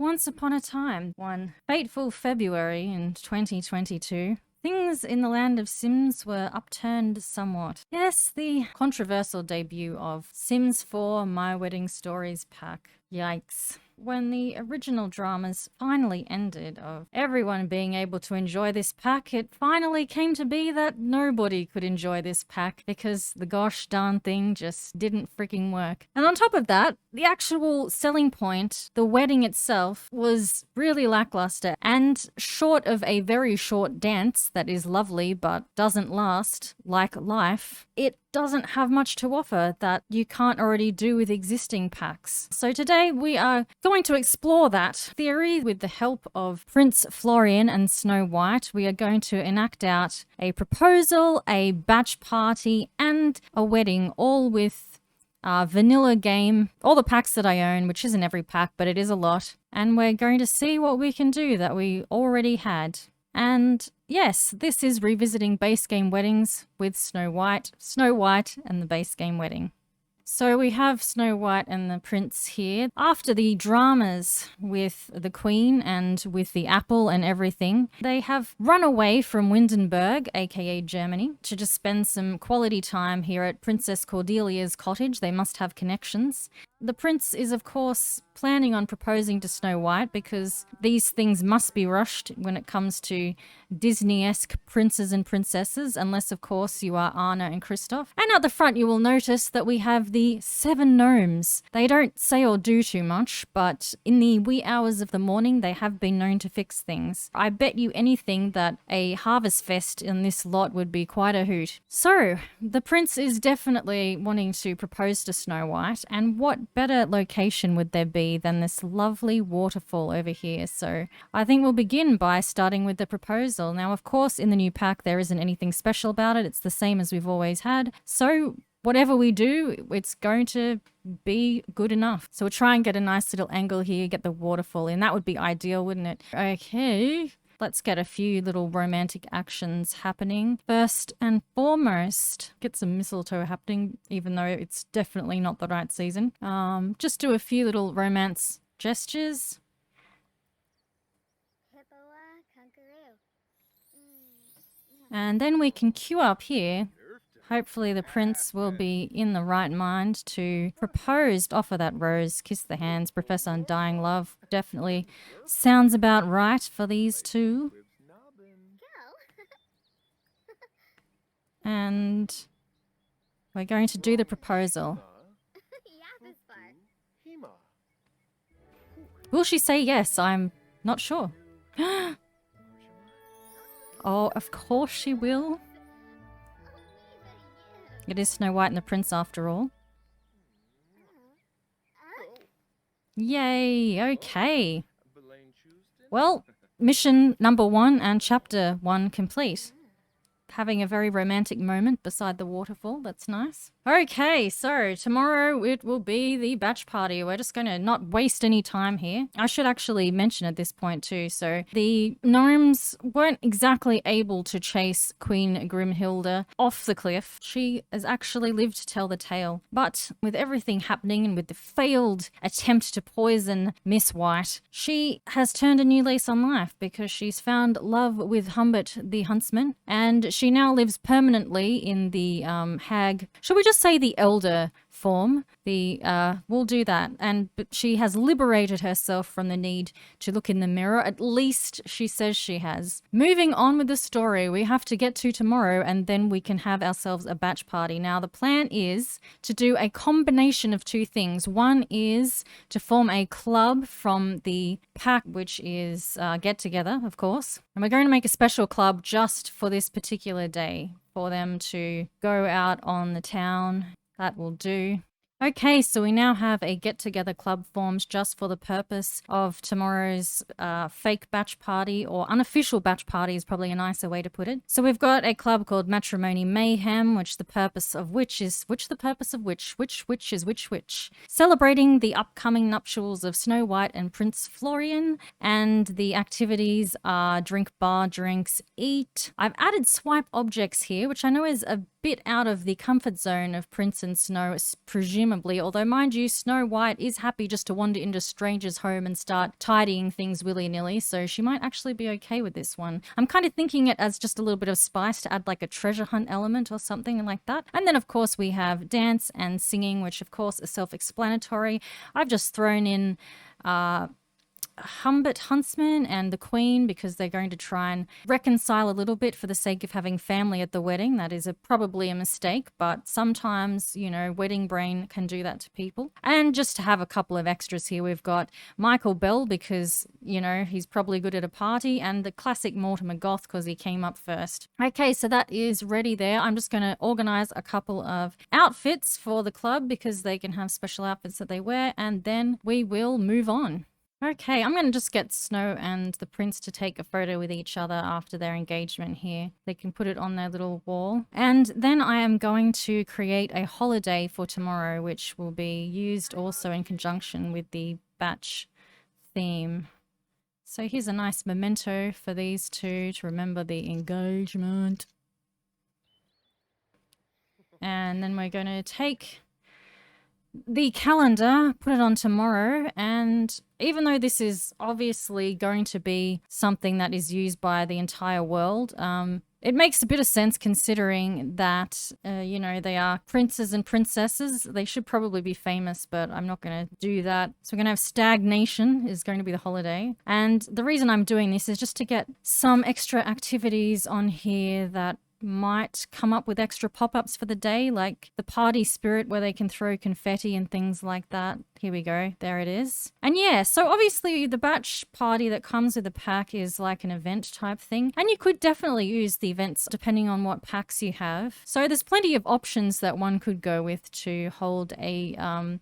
Once upon a time, one fateful February in 2022, things in the land of Sims were upturned somewhat. Yes, the controversial debut of Sims 4 My Wedding Stories pack. Yikes. When the original dramas finally ended of everyone being able to enjoy this pack, it finally came to be that nobody could enjoy this pack because the gosh darn thing just didn't freaking work. And on top of that, the actual selling point, the wedding itself, was really lackluster, and short of a very short dance that is lovely but doesn't last, like life, it doesn't have much to offer that you can't already do with existing packs. So today we are going to explore that theory with the help of Prince Florian and Snow White. We are going to enact out a proposal, a batch party, and a wedding, all with vanilla game, all the packs that I own, which isn't every pack, but it is a lot. And we're going to see what we can do that we already had. And yes, this is revisiting base game weddings with Snow White and the base game wedding. So we have Snow White and the prince here. After the dramas with the queen and with the apple and everything, they have run away from Windenburg, aka Germany, to just spend some quality time here at Princess Cordelia's cottage. They must have connections. The prince is, of course, planning on proposing to Snow White because these things must be rushed when it comes to Disney-esque princes and princesses, unless, of course, you are Anna and Kristoff. And at the front, you will notice that we have the 7 gnomes. They don't say or do too much, but in the wee hours of the morning, they have been known to fix things. I bet you anything that a harvest fest in this lot would be quite a hoot. So, the prince is definitely wanting to propose to Snow White, and what better location would there be than this lovely waterfall over here? So I think we'll begin by starting with the proposal. Now, of course, in the new pack, there isn't anything special about it. It's the same as we've always had. So whatever we do, it's going to be good enough. So we'll try and get a nice little angle here, get the waterfall in. That would be ideal, wouldn't it? Okay. Let's get a few little romantic actions happening. First and foremost, get some mistletoe happening, even though it's definitely not the right season. Just do a few little romance gestures. And then we can queue up here. Hopefully the prince will be in the right mind to propose, offer that rose, kiss the hands, profess undying love. Definitely sounds about right for these two. And we're going to do the proposal. Will she say yes? I'm not sure. Oh, of course she will. It is Snow White and the prince after all. Yay, okay. Well, mission number 1 and chapter 1 complete. Having a very romantic moment beside the waterfall. That's nice. Okay, so tomorrow it will be the batch party. We're just going to not waste any time here. I should actually mention at this point too. So the gnomes weren't exactly able to chase Queen Grimhilda off the cliff. She has actually lived to tell the tale. But with everything happening and with the failed attempt to poison Miss White, she has turned a new lease on life because she's found love with Humbert the huntsman, and she now lives permanently in the hag. Should we just say the elder form? We'll do that. But she has liberated herself from the need to look in the mirror. At least she says she has. Moving on with the story, we have to get to tomorrow, and then we can have ourselves a batch party. Now, the plan is to do a combination of 2 things. One is to form a club from the pack, which is Get Together, of course. And we're going to make a special club just for this particular day, for them to go out on the town. That will do. Okay, so we now have a get-together club formed just for the purpose of tomorrow's fake batch party, or unofficial batch party is probably a nicer way to put it. So we've got a club called Matrimony Mayhem, which the purpose of which is which? Celebrating the upcoming nuptials of Snow White and Prince Florian, and the activities are drink bar drinks, eat. I've added swipe objects here, which I know is a bit out of the comfort zone of Prince and Snow, presumably, although mind you, Snow White is happy just to wander into strangers' home and start tidying things willy-nilly, so she might actually be okay with this one. I'm kind of thinking it as just a little bit of spice to add like a treasure hunt element or something like that. And then of course we have dance and singing, which of course is self-explanatory. I've just thrown in Humbert Huntsman and the Queen because they're going to try and reconcile a little bit for the sake of having family at the wedding. That is probably a mistake, but sometimes, you know, wedding brain can do that to people. And just to have a couple of extras here, we've got Michael Bell because, you know, he's probably good at a party, and the classic Mortimer Goth because he came up first. Okay, so that is ready there. I'm just going to organize a couple of outfits for the club because they can have special outfits that they wear, and then we will move on. Okay, I'm going to just get Snow and the prince to take a photo with each other after their engagement here. They can put it on their little wall. And then I am going to create a holiday for tomorrow, which will be used also in conjunction with the bach theme. So here's a nice memento for these two to remember the engagement. And then we're going to take the calendar, put it on tomorrow, and even though this is obviously going to be something that is used by the entire world, it makes a bit of sense considering that, you know, they are princes and princesses. They should probably be famous, but I'm not going to do that. So we're going to have Stagnation is going to be the holiday. And the reason I'm doing this is just to get some extra activities on here that might come up with extra pop-ups for the day, like the party spirit where they can throw confetti and things like that. Here we go. There it is. And yeah, so obviously the bach party that comes with the pack is like an event type thing. And you could definitely use the events depending on what packs you have. So there's plenty of options that one could go with to hold a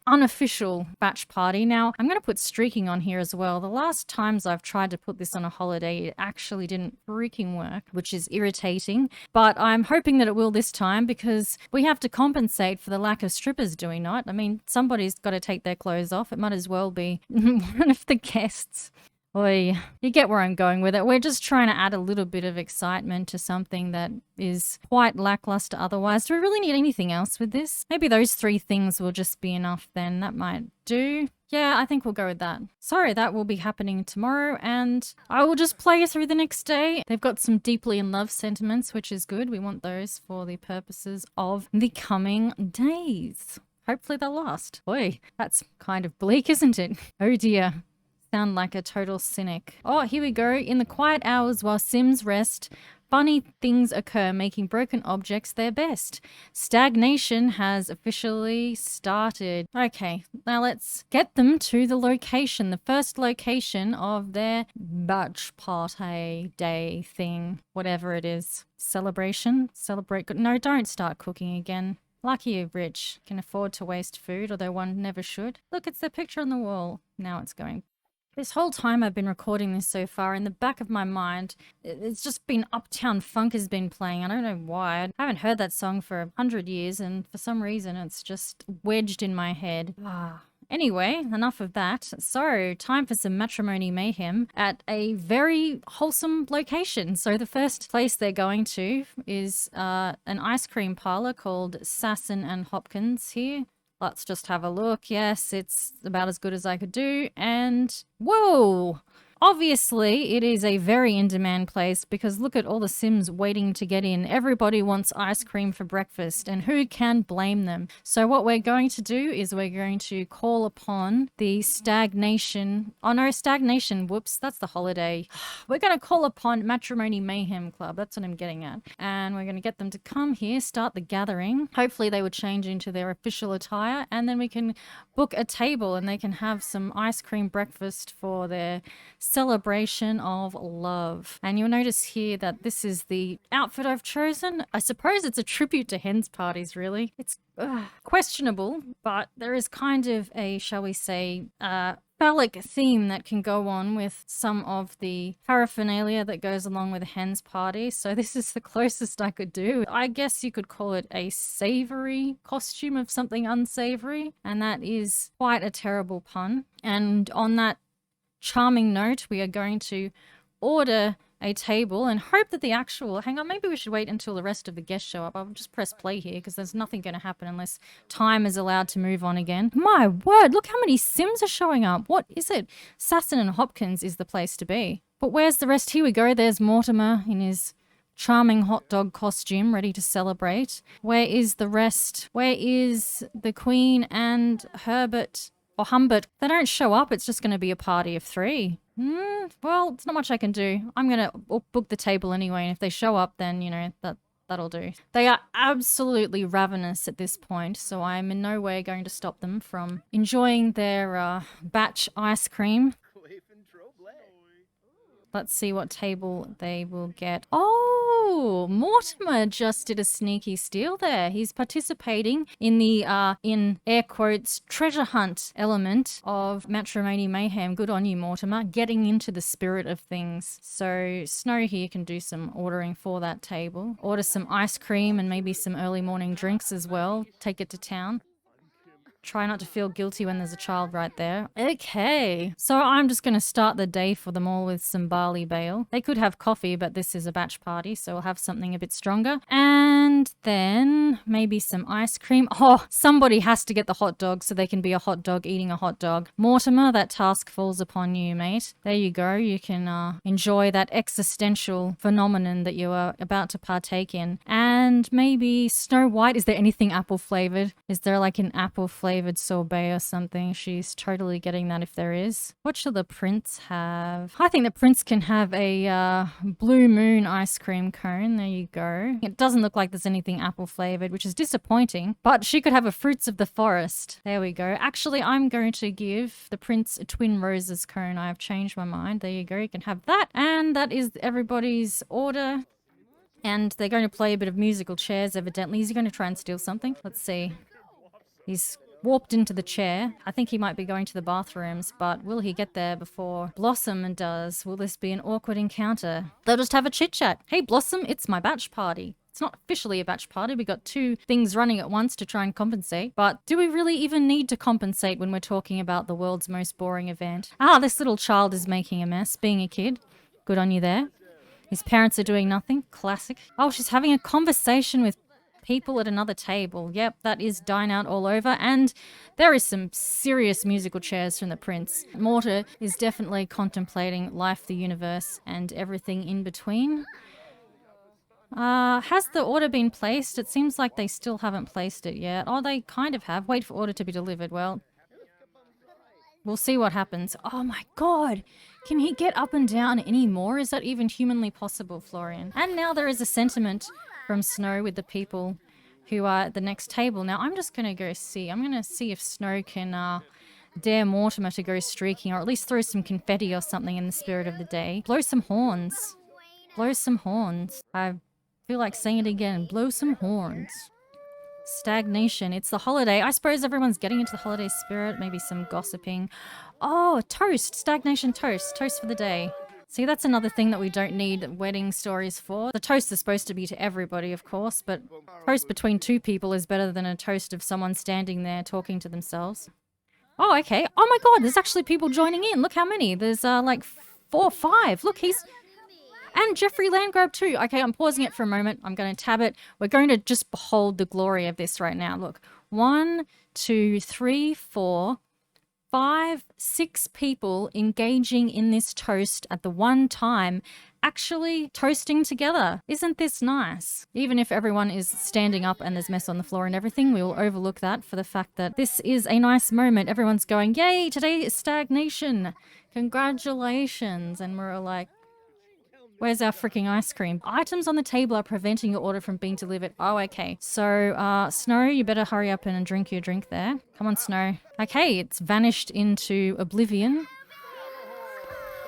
unofficial bach party. Now, I'm going to put streaking on here as well. The last times I've tried to put this on a holiday, it actually didn't freaking work, which is irritating. But I'm hoping that it will this time because we have to compensate for the lack of strippers, do we not? I mean, somebody's got to take their clothes off. It might as well be one of the guests. Oi, you get where I'm going with it. We're just trying to add a little bit of excitement to something that is quite lackluster otherwise. Do we really need anything else with this? Maybe those three things will just be enough then. That might do. Yeah, I think we'll go with that. Sorry, that will be happening tomorrow, and I will just play through the next day. They've got some deeply in love sentiments, which is good. We want those for the purposes of the coming days. Hopefully they'll last. Boy, that's kind of bleak, isn't it? Oh dear. Sound like a total cynic. Oh, here we go. In the quiet hours while Sims rest, funny things occur, making broken objects their best. Stagnation has officially started. Okay, now let's get them to the location, the first location of their bach party day thing, whatever it is. Celebration? Celebrate. No, don't start cooking again. Lucky you're rich, can afford to waste food, although one never should. Look, it's the picture on the wall. Now it's going. This whole time I've been recording this so far, in the back of my mind, it's just been Uptown Funk has been playing. I don't know why. I haven't heard that song for 100 years, and for some reason it's just wedged in my head. Anyway, enough of that. So, time for some matrimony mayhem at a very wholesome location. So the first place they're going to is an ice cream parlor called Sasson and Hopkins here. Let's just have a look. Yes, it's about as good as I could do. And whoa! Obviously, it is a very in-demand place because look at all the Sims waiting to get in. Everybody wants ice cream for breakfast, and who can blame them? So what we're going to do is we're going to call upon the Stagnation... Oh no, Stagnation, whoops, that's the holiday. We're going to call upon Matrimony Mayhem Club, that's what I'm getting at. And we're going to get them to come here, start the gathering. Hopefully they would change into their official attire, and then we can book a table and they can have some ice cream breakfast for their celebration of love. And you'll notice here that this is the outfit I've chosen. I suppose it's a tribute to hens parties, really. It's questionable, but there is kind of a, shall we say, phallic theme that can go on with some of the paraphernalia that goes along with a hen's party. So this is the closest I could do. I guess you could call it a savoury costume of something unsavoury, and that is quite a terrible pun. And on that charming note, we are going to order a table and hope that the actual... Hang on, maybe we should wait until the rest of the guests show up. I'll just press play here because there's nothing going to happen unless time is allowed to move on again. My word, look how many Sims are showing up. What is it? Sasson and Hopkins is the place to be. But where's the rest? Here we go. There's Mortimer in his charming hot dog costume, ready to celebrate. Where is the rest? Where is the Queen and Herbert or Humbert? If they don't show up, it's just going to be a party of 3. Well, it's not much I can do. I'm going to book the table anyway, and if they show up, then, you know, that'll do. They are absolutely ravenous at this point, so I'm in no way going to stop them from enjoying their batch ice cream. Let's see what table they will get. Oh, Mortimer just did a sneaky steal there. He's participating in the, in air quotes, treasure hunt element of Matrimony Mayhem. Good on you, Mortimer. Getting into the spirit of things. So Snow here can do some ordering for that table. Order some ice cream and maybe some early morning drinks as well. Take it to town. Try not to feel guilty when there's a child right there. Okay, so I'm just going to start the day for them all with some barley bale. They could have coffee, but this is a batch party, so we'll have something a bit stronger. And then maybe some ice cream. Oh, somebody has to get the hot dog so they can be a hot dog eating a hot dog. Mortimer, that task falls upon you, mate. There you go. You can enjoy that existential phenomenon that you are about to partake in. And maybe Snow White. Is there anything apple flavored? Is there like an apple flavored sorbet or something? She's totally getting that if there is. What shall the prince have? I think the prince can have a blue moon ice cream cone. There you go. It doesn't look like there's anything apple flavored, which is disappointing, but she could have a fruits of the forest. There we go. Actually, I'm going to give the prince a twin roses cone. I have changed my mind. There you go. You can have that. And that is everybody's order. And they're going to play a bit of musical chairs, evidently. Is he going to try and steal something? Let's see. He's warped into the chair. I think he might be going to the bathrooms, but will he get there before Blossom does? Will this be an awkward encounter? They'll just have a chit-chat. Hey, Blossom, it's my batch party. It's not officially a batch party. We got 2 things running at once to try and compensate. But do we really even need to compensate when we're talking about the world's most boring event? Ah, this little child is making a mess, being a kid. Good on you there. His parents are doing nothing. Classic. Oh, she's having a conversation with people at another table. Yep, that is dine out all over. And there is some serious musical chairs from the prince. Mortar is definitely contemplating life, the universe, and everything in between. Has the order been placed? It seems like they still haven't placed it yet. Oh, they kind of have. Wait for order to be delivered. Well, we'll see what happens. Oh my god! Can he get up and down anymore? Is that even humanly possible, Florian? And now there is a sentiment from Snow with the people who are at the next table. Now, I'm just going to go see. I'm going to see if Snow can dare Mortimer to go streaking, or at least throw some confetti or something in the spirit of the day. Blow some horns. Blow some horns. I feel like saying it again. Blow some horns. Stagnation. It's the holiday. I suppose everyone's getting into the holiday spirit. Maybe some gossiping. Oh, toast. Stagnation toast. Toast for the day. See, that's another thing that we don't need wedding stories for. The toast is supposed to be to everybody, of course, but toast between 2 people is better than a toast of someone standing there talking to themselves. Oh, okay. Oh my god, there's actually people joining in. Look how many. There's like 4 or 5. Look, he's... And Jeffrey Landgrab too. Okay, I'm pausing it for a moment. I'm going to tab it. We're going to just behold the glory of this right now. Look, 1, 2, 3, 4, 5, 6 people engaging in this toast at the one time, actually toasting together. Isn't this nice? Even if everyone is standing up and there's mess on the floor and everything, we will overlook that for the fact that this is a nice moment. Everyone's going, yay, today is stagnation. Congratulations. And we're all like, where's our freaking ice cream? Items on the table are preventing your order from being delivered. Oh, okay. So, Snow, you better hurry up and drink your drink there. Come on, Snow. Okay, it's vanished into oblivion.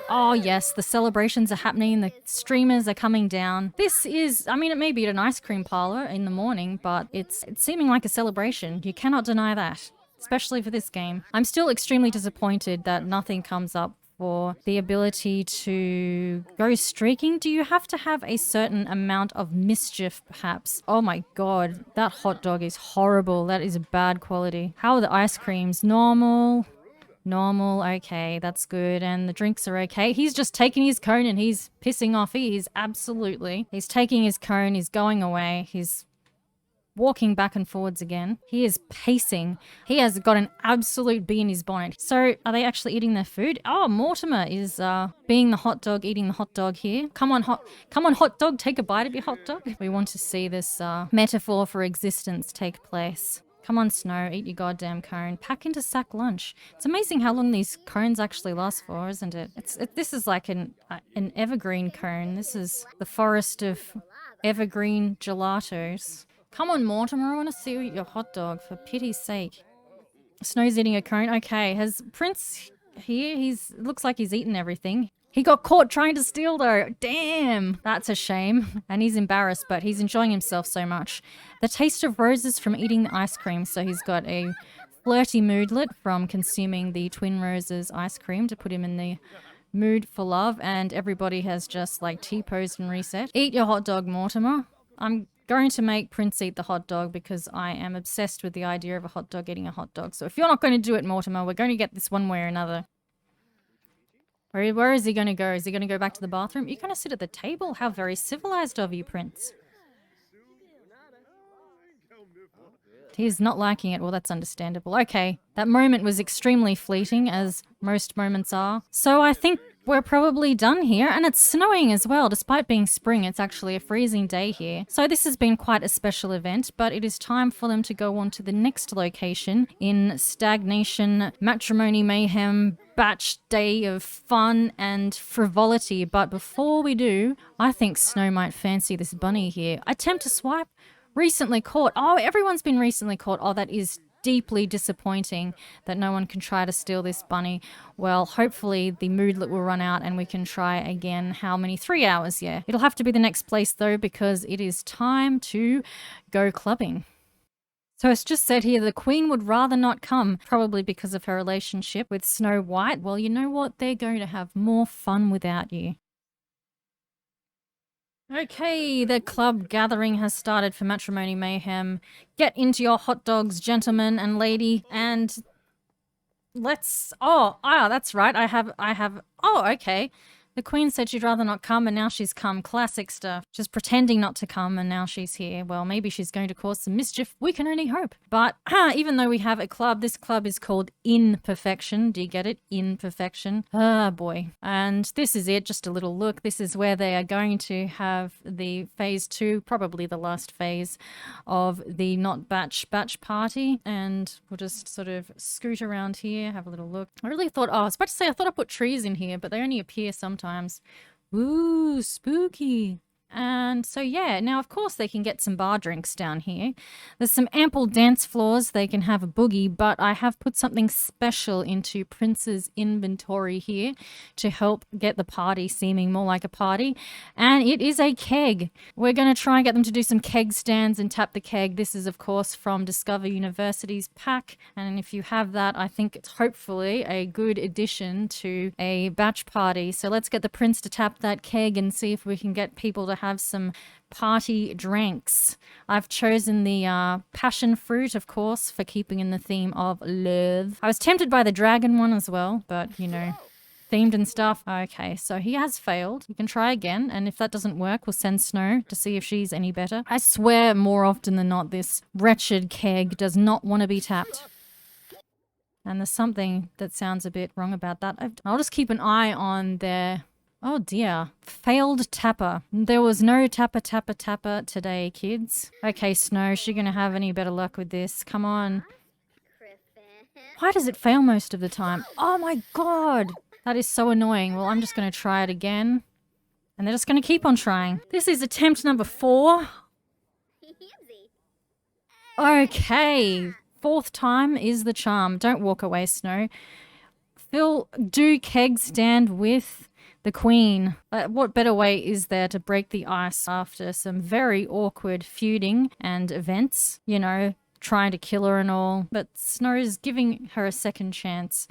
Oh, yes, the celebrations are happening. The streamers are coming down. This is, I mean, it may be at an ice cream parlor in the morning, but it's seeming like a celebration. You cannot deny that, especially for this game. I'm still extremely disappointed that nothing comes up for the ability to go streaking. Do you have to have a certain amount of mischief, perhaps? Oh my god, that hot dog is horrible. That is bad quality. How are the ice creams? Normal, Normal, okay, that's good. And the drinks are okay. He's just taking his cone and he's pissing off. He is absolutely. He's taking his cone, he's going away, he's walking back and forwards again. He is pacing. He has got an absolute bee in his bonnet. So are they actually eating their food? Oh, Mortimer is being the hot dog, eating the hot dog here. Come on, hot dog, take a bite of your hot dog. We want to see this metaphor for existence take place. Come on, Snow, eat your goddamn cone. Pack into sack lunch. It's amazing how long these cones actually last for, isn't it? This is like an evergreen cone. This is the forest of evergreen gelatos. Come on, Mortimer, I want to see you eat your hot dog, for pity's sake. Snow's eating a cone. Okay, has Prince here? Looks like he's eaten everything. He got caught trying to steal though. Damn, that's a shame. And he's embarrassed, but he's enjoying himself so much. The taste of roses from eating the ice cream. So he's got a flirty moodlet from consuming the Twin Roses ice cream to put him in the mood for love. And everybody has just like T-posed and reset. Eat your hot dog, Mortimer. I'm going to make Prince eat the hot dog because I am obsessed with the idea of a hot dog eating a hot dog. So if you're not going to do it, Mortimer, we're going to get this one way or another. Where is he going to go? Is he going to go back to the bathroom? You're going to sit at the table? How very civilized of you, Prince. He's not liking it. Well, that's understandable. Okay, that moment was extremely fleeting, as most moments are. So I think we're probably done here, and it's snowing as well. Despite being spring, it's actually a freezing day here. So this has been quite a special event, but it is time for them to go on to the next location in Stagnation, Matrimony, Mayhem, Batch Day of fun and frivolity. But before we do, I think Snow might fancy this bunny here. Attempt to swipe. Recently caught. Oh, everyone's been recently caught. Oh, that is deeply disappointing that no one can try to steal this bunny. Well, hopefully the moodlet will run out and we can try again. How many? 3 hours, yeah. It'll have to be the next place though, because it is time to go clubbing. So it's just said here the Queen would rather not come, probably because of her relationship with Snow White. Well, you know what? They're going to have more fun without you. Okay, the club gathering has started for Matrimony Mayhem. Get into your hot dogs, gentlemen and lady, and let's... that's right, I have... Oh, okay. The Queen said she'd rather not come, and now she's come. Classic stuff. Just pretending not to come, and now she's here. Well, maybe she's going to cause some mischief. We can only hope. But even though we have a club, this club is called Imperfection. Do you get it? Imperfection. Ah, boy. And this is it. Just a little look. This is where they are going to have the phase 2, probably the last phase of the not batch party. And we'll just sort of scoot around here, have a little look. I really thought... Oh, I was about to say, I thought I put trees in here, but they only appear sometimes. Ooh, spooky. And so, yeah, now, of course, they can get some bar drinks down here. There's some ample dance floors. They can have a boogie, but I have put something special into Prince's inventory here to help get the party seeming more like a party. And it is a keg. We're going to try and get them to do some keg stands and tap the keg. This is, of course, from Discover University's pack. And if you have that, I think it's hopefully a good addition to a batch party. So let's get the Prince to tap that keg and see if we can get people to have some party drinks. I've chosen the passion fruit, of course, for keeping in the theme of love. I was tempted by the dragon one as well, but, you know, themed and stuff. Okay, so he has failed. You can try again, and if that doesn't work, we'll send Snow to see if she's any better. I swear more often than not, this wretched keg does not want to be tapped. And there's something that sounds a bit wrong about that. I'll just keep an eye on their... Oh dear. Failed tapper. There was no tapper today, kids. Okay, Snow, is she gonna have any better luck with this? Come on. Why does it fail most of the time? Oh my god! That is so annoying. Well, I'm just gonna try it again. And they're just gonna keep on trying. This is attempt number 4. Okay. 4th time is the charm. Don't walk away, Snow. Phil, do keg stand with... the Queen. What better way is there to break the ice after some very awkward feuding and events? You know, trying to kill her and all. But Snow's giving her a second chance.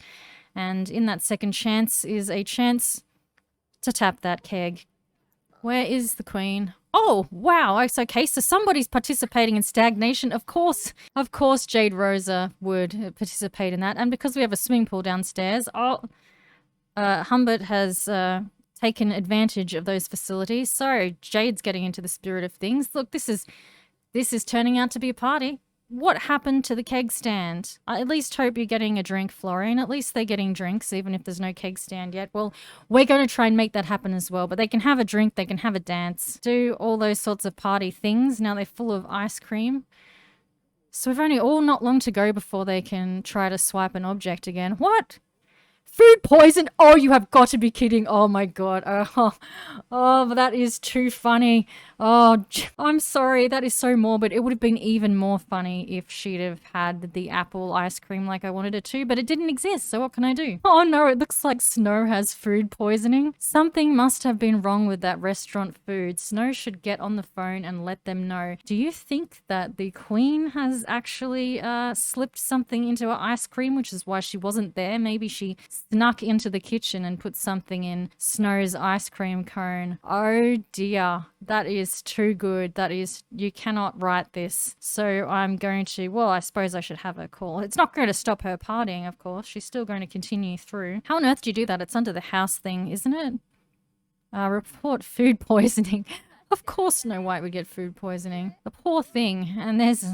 And in that second chance is a chance to tap that keg. Where is the Queen? Oh, wow. It's okay. So somebody's participating in stagnation. Of course, Jade Rosa would participate in that. And because we have a swimming pool downstairs, Humbert has taken advantage of those facilities. So Jade's getting into the spirit of things. Look, this is turning out to be a party. What happened to the keg stand? I at least hope you're getting a drink, Florian. At least they're getting drinks, even if there's no keg stand yet. Well, we're going to try and make that happen as well. But they can have a drink, they can have a dance, do all those sorts of party things. Now they're full of ice cream. So we've only all not long to go before they can try to swipe an object again. What? Food poison? Oh, you have got to be kidding. Oh my god. Oh, that is too funny. Oh, I'm sorry. That is so morbid. It would have been even more funny if she'd have had the apple ice cream like I wanted it to, but it didn't exist, so what can I do? Oh no, it looks like Snow has food poisoning. Something must have been wrong with that restaurant food. Snow should get on the phone and let them know. Do you think that the Queen has actually slipped something into her ice cream, which is why she wasn't there? Maybe she snuck into the kitchen and put something in Snow's ice cream cone. Oh dear, that is too good. That is, you cannot write this. So I'm going to, well, I suppose I should have her call. It's not going to stop her partying, of course. She's still going to continue through. How on earth do you do that? It's under the house thing, isn't it? Report food poisoning. Of course Snow White would get food poisoning. The poor thing. And there's...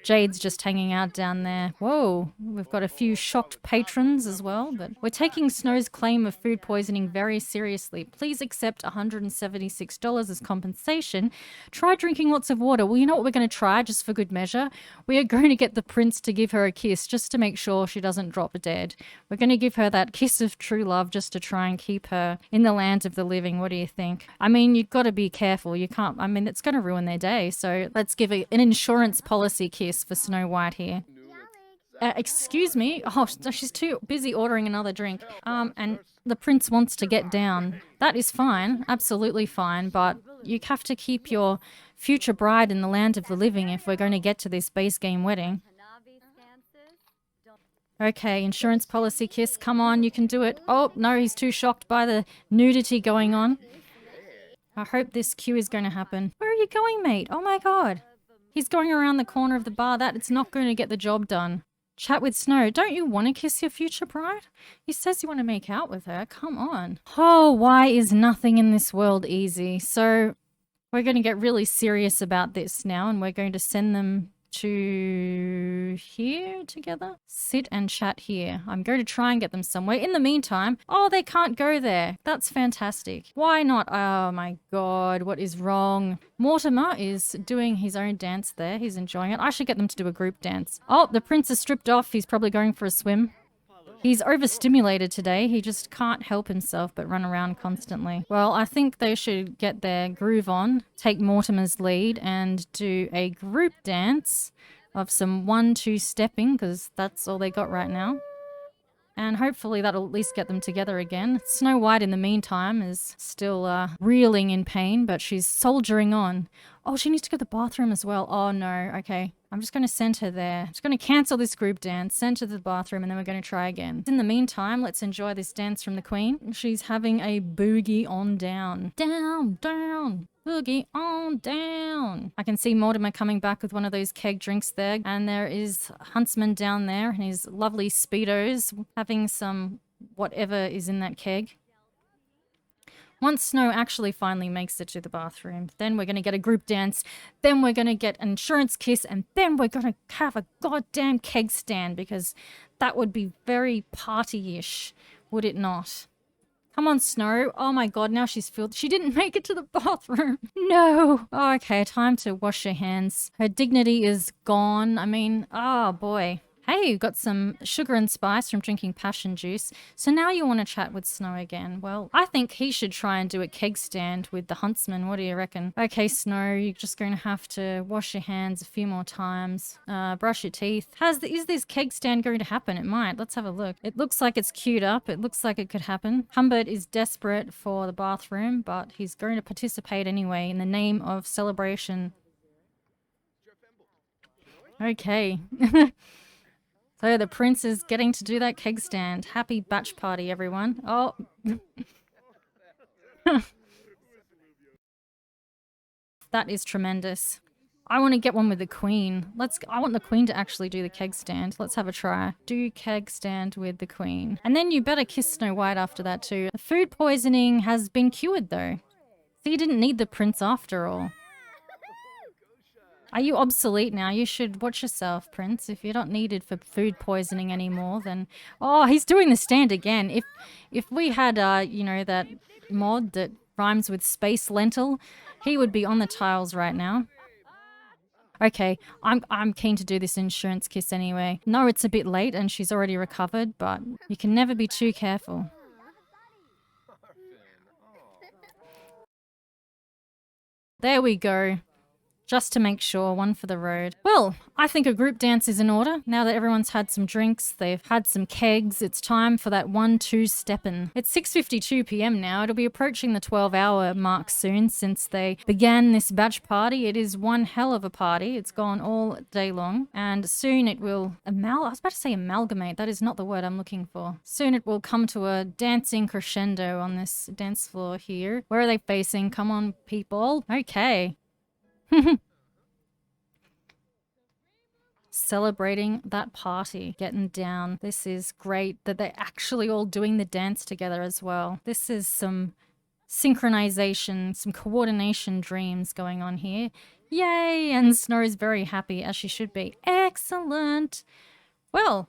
Jade's just hanging out down there. Whoa, we've got a few shocked patrons as well, but we're taking Snow's claim of food poisoning very seriously. Please accept $176 as compensation. Try drinking lots of water. Well, you know what we're going to try, just for good measure? We are going to get the prince to give her a kiss, just to make sure she doesn't drop dead. We're going to give her that kiss of true love, just to try and keep her in the land of the living. What do you think? I mean, you've got to be careful. You can't, I mean, it's going to ruin their day. So let's give an insurance policy kiss for Snow White here. Excuse me? Oh, she's too busy ordering another drink. And the prince wants to get down. That is fine, absolutely fine, but you have to keep your future bride in the land of the living if we're going to get to this base game wedding. Okay, insurance policy kiss, come on, you can do it. Oh, no, he's too shocked by the nudity going on. I hope this cue is going to happen. Where are you going, mate? Oh my god. He's going around the corner of the bar. It's not going to get the job done. Chat with Snow. Don't you want to kiss your future bride? He says you want to make out with her. Come on. Oh, why is nothing in this world easy? So we're going to get really serious about this now, and we're going to send them to here together. Sit and chat here. I'm going to try and get them somewhere. In the meantime, oh, they can't go there. That's fantastic. Why not? Oh my god, what is wrong? Mortimer is doing his own dance there. He's enjoying it. I should get them to do a group dance. Oh, the prince is stripped off. He's probably going for a swim. He's overstimulated today. He just can't help himself but run around constantly. Well, I think they should get their groove on, take Mortimer's lead, and do a group dance of some 1-2 stepping, because that's all they got right now. And hopefully that'll at least get them together again. Snow White, in the meantime, is still reeling in pain, but she's soldiering on. Oh, she needs to go to the bathroom as well. Oh, no. Okay. I'm just going to send her there. I'm just going to cancel this group dance, send her to the bathroom, and then we're going to try again. In the meantime, let's enjoy this dance from the Queen. She's having a boogie on down. Down, down. Boogie on down. I can see Mortimer coming back with one of those keg drinks there. And there is Huntsman down there in his lovely Speedos having some whatever is in that keg. Once Snow actually finally makes it to the bathroom, then we're going to get a group dance, then we're going to get an insurance kiss, and then we're going to have a goddamn keg stand, because that would be very party-ish, would it not? Come on, Snow. Oh my god, now she's filled. She didn't make it to the bathroom. No. Oh, okay, time to wash your hands. Her dignity is gone. I mean, oh boy. Hey, you got some sugar and spice from drinking passion juice. So now you want to chat with Snow again. Well, I think he should try and do a keg stand with the huntsman. What do you reckon? Okay, Snow, you're just going to have to wash your hands a few more times. Brush your teeth. Is this keg stand going to happen? It might. Let's have a look. It looks like it's queued up. It looks like it could happen. Humbert is desperate for the bathroom, but he's going to participate anyway in the name of celebration. Okay. So the prince is getting to do that keg stand. Happy batch party, everyone. Oh. That is tremendous. I want to get one with the queen. I want the queen to actually do the keg stand. Let's have a try. Do keg stand with the queen. And then you better kiss Snow White after that too. The food poisoning has been cured though. So you didn't need the prince after all. Are you obsolete now? You should watch yourself, Prince. If you're not needed for food poisoning anymore, then... Oh, he's doing the stand again. If we had, you know, that mod that rhymes with space lentil, he would be on the tiles right now. Okay, I'm keen to do this insurance kiss anyway. No, it's a bit late and she's already recovered, but you can never be too careful. There we go. Just to make sure, one for the road. Well, I think a group dance is in order. Now that everyone's had some drinks, they've had some kegs, it's time for that 1-2 steppin'. It's 6:52 p.m. now. It'll be approaching the 12-hour mark soon since they began this batch party. It is one hell of a party. It's gone all day long. And soon it will I was about to say amalgamate. That is not the word I'm looking for. Soon it will come to a dancing crescendo on this dance floor here. Where are they facing? Come on, people. Okay. Celebrating that party, getting down. This is great that they're actually all doing the dance together as well. This is some synchronization, some coordination dreams going on here. Yay! And Snow is very happy, as she should be. Excellent! Well,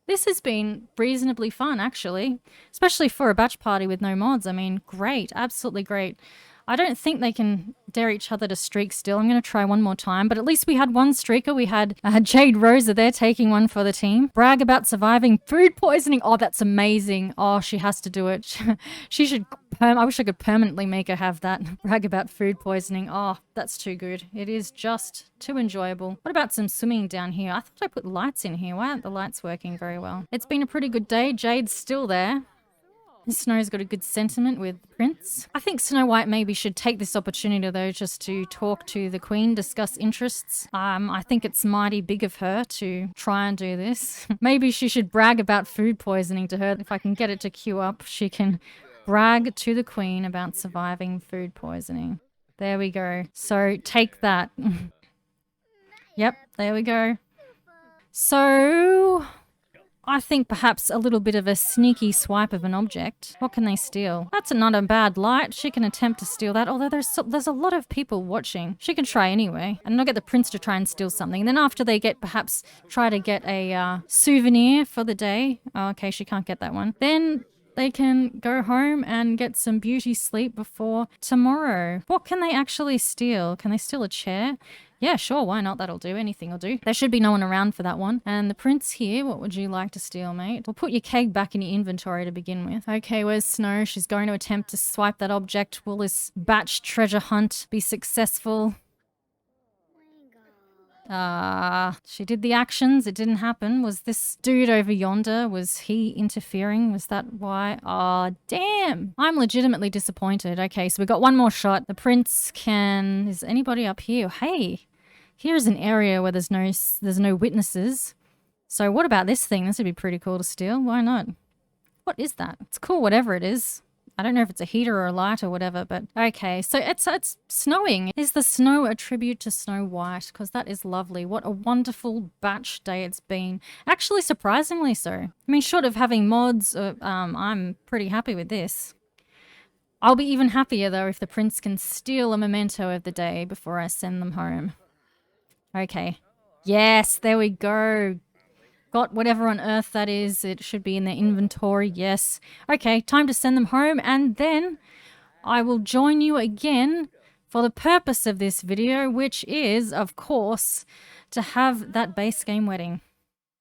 this has been reasonably fun, actually. Especially for a batch party with no mods. I mean, great. Absolutely great. I don't think they can dare each other to streak still. I'm going to try one more time, but at least we had one streaker. We had Jade Rosa there taking one for the team. Brag about surviving food poisoning. Oh, that's amazing. Oh, she has to do it. She should... I wish I could permanently make her have that. Brag about food poisoning. Oh, that's too good. It is just too enjoyable. What about some swimming down here? I thought I put lights in here. Why aren't the lights working very well? It's been a pretty good day. Jade's still there. Snow's got a good sentiment with Prince. I think Snow White maybe should take this opportunity though just to talk to the Queen, discuss interests. I think it's mighty big of her to try and do this. Maybe she should brag about food poisoning to her. If I can get it to queue up, she can brag to the Queen about surviving food poisoning. There we go. So take that. Yep, there we go. So... I think perhaps a little bit of a sneaky swipe of an object. What can they steal? That's not a bad light. She can attempt to steal that, although there's a lot of people watching. She can try anyway. And I'll get the prince to try and steal something. And then after they perhaps try to get a souvenir for the day. Oh, okay, she can't get that one. Then they can go home and get some beauty sleep before tomorrow. What can they actually steal? Can they steal a chair? Yeah, sure, why not? That'll do. Anything will do. There should be no one around for that one. And the prince here, what would you like to steal, mate? We'll put your keg back in your inventory to begin with. Okay, where's Snow? She's going to attempt to swipe that object. Will this batch treasure hunt be successful? She did the actions. It didn't happen. Was this dude over yonder, was he interfering? Was that why? Oh, damn. I'm legitimately disappointed. Okay, so we got one more shot. The prince can... Is anybody up here? Hey, here's an area where there's no witnesses. So what about this thing? This would be pretty cool to steal. Why not? What is that? It's cool, whatever it is. I don't know if it's a heater or a light or whatever, but okay. So it's snowing. Is the snow a tribute to Snow White? Because that is lovely. What a wonderful batch day it's been. Actually, surprisingly so. I mean, short of having mods, I'm pretty happy with this. I'll be even happier, though, if the prince can steal a memento of the day before I send them home. Okay. Yes, there we go. Got whatever on earth that is. It should be in their inventory. Yes. Okay, time to send them home, and then I will join you again for the purpose of this video, which is, of course, to have that base game wedding.